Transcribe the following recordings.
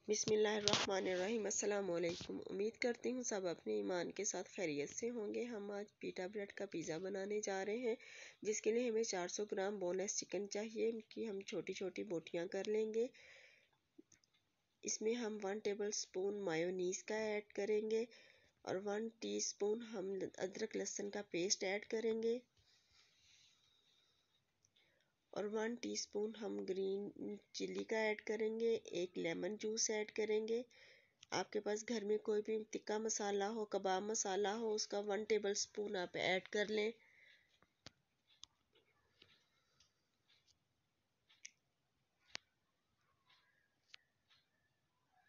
बिस्मिल्लाहिर्रहमानिर्रहीम। अस्सलाम वालेकुम। उम्मीद करती हूँ सब अपने ईमान के साथ खैरियत से होंगे। हम आज पीटा ब्रेड का पिज़्ज़ा बनाने जा रहे हैं, जिसके लिए हमें 400 ग्राम बोनलेस चिकन चाहिए कि हम छोटी छोटी बोटियाँ कर लेंगे। इसमें हम 1 टेबल स्पून मायोनीज़ का ऐड करेंगे और 1 टीस्पून हम अदरक लहसुन का पेस्ट ऐड करेंगे और 1 टीस्पून हम ग्रीन चिल्ली का ऐड करेंगे। 1 लेमन जूस ऐड करेंगे। आपके पास घर में कोई भी तिक्का मसाला हो, कबाब मसाला हो, उसका 1 टेबल स्पून आप ऐड कर लें।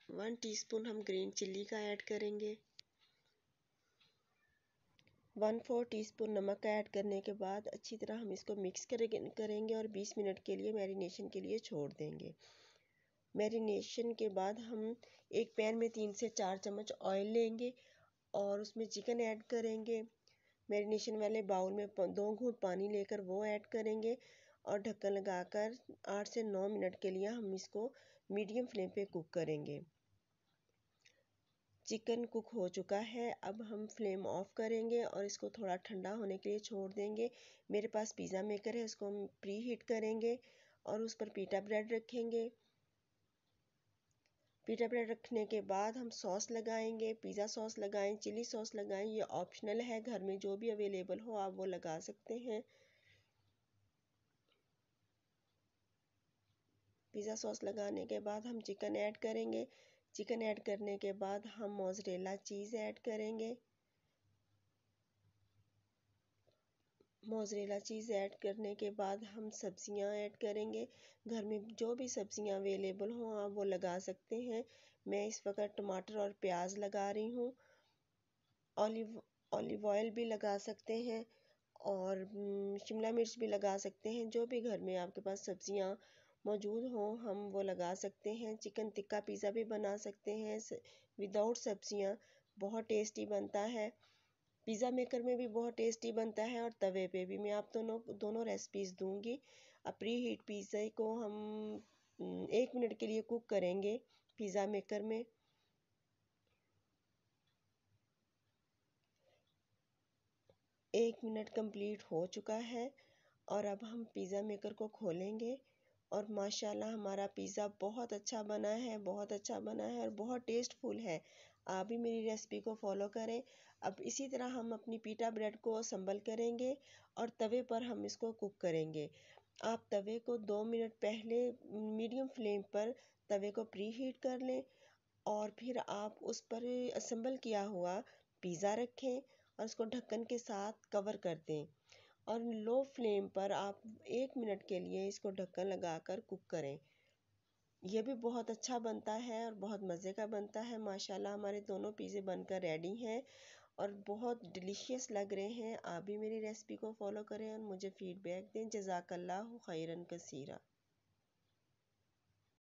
वन टीस्पून हम ग्रीन चिल्ली का ऐड करेंगे। 1/4 टीस्पून नमक ऐड करने के बाद अच्छी तरह हम इसको मिक्स करेंगे और 20 मिनट के लिए मैरिनेशन के लिए छोड़ देंगे। मैरिनेशन के बाद हम एक पैन में 3 से 4 चम्मच ऑयल लेंगे और उसमें चिकन ऐड करेंगे। मैरिनेशन वाले बाउल में 2 घूंट पानी लेकर वो ऐड करेंगे और ढक्कन लगाकर 8 से 9 मिनट के लिए हम इसको मीडियम फ्लेम पे कुक करेंगे। चिकन कुक हो चुका है। अब हम फ्लेम ऑफ करेंगे और इसको थोड़ा ठंडा होने के लिए छोड़ देंगे। मेरे पास पिज़्ज़ा मेकर है, उसको हम प्री हीट करेंगे और उस पर पीटा ब्रेड रखेंगे। पीटा ब्रेड रखने के बाद हम सॉस लगाएंगे। पिज़्ज़ा सॉस लगाएं, चिली सॉस लगाएं, ये ऑप्शनल है, घर में जो भी अवेलेबल हो आप वो लगा सकते हैं। पिज़्ज़ा सॉस लगाने के बाद हम चिकन ऐड करेंगे। चिकन ऐड करने के बाद हम मोज़रेला चीज़ ऐड करेंगे। मोज़रेला चीज़ ऐड करने के बाद हम सब्जियां ऐड करेंगे। घर में जो भी सब्जियां अवेलेबल हों आप वो लगा सकते हैं। मैं इस वक्त टमाटर और प्याज लगा रही हूँ। ऑलिव ऑयल भी लगा सकते हैं और शिमला मिर्च भी लगा सकते हैं। जो भी घर में आपके पास सब्जियां मौजूद हों हम वो लगा सकते हैं। चिकन टिक्का पिज़्ज़ा भी बना सकते हैं विदाउट सब्जियां, बहुत टेस्टी बनता है। पिज़्ज़ा मेकर में भी बहुत टेस्टी बनता है और तवे पे भी। मैं आप दोनों रेसिपीज़ दूंगी। अब प्री हीट पिज़्ज़ा को हम 1 मिनट के लिए कुक करेंगे पिज़्ज़ा मेकर में। एक मिनट कंप्लीट हो चुका है और अब हम पिज़्ज़ा मेकर को खोलेंगे और माशाल्लाह हमारा पिज़्ज़ा बहुत अच्छा बना है, बहुत अच्छा बना है और बहुत टेस्टफुल है। आप भी मेरी रेसिपी को फॉलो करें। अब इसी तरह हम अपनी पीटा ब्रेड को असम्बल करेंगे और तवे पर हम इसको कुक करेंगे। आप तवे को 2 मिनट पहले मीडियम फ्लेम पर तवे को प्री हीट कर लें और फिर आप उस पर असम्बल किया हुआ पिज़्ज़ा रखें और उसको ढक्कन के साथ कवर कर दें और लो फ्लेम पर आप 1 मिनट के लिए इसको ढक्कन लगाकर कुक करें। यह भी बहुत अच्छा बनता है और बहुत मज़े का बनता है। माशाल्लाह हमारे दोनों पिज़्ज़े बनकर रेडी हैं और बहुत डिलीशियस लग रहे हैं। आप भी मेरी रेसिपी को फॉलो करें और मुझे फीडबैक दें। जज़ाकल्लाहु खैरन कसीरा।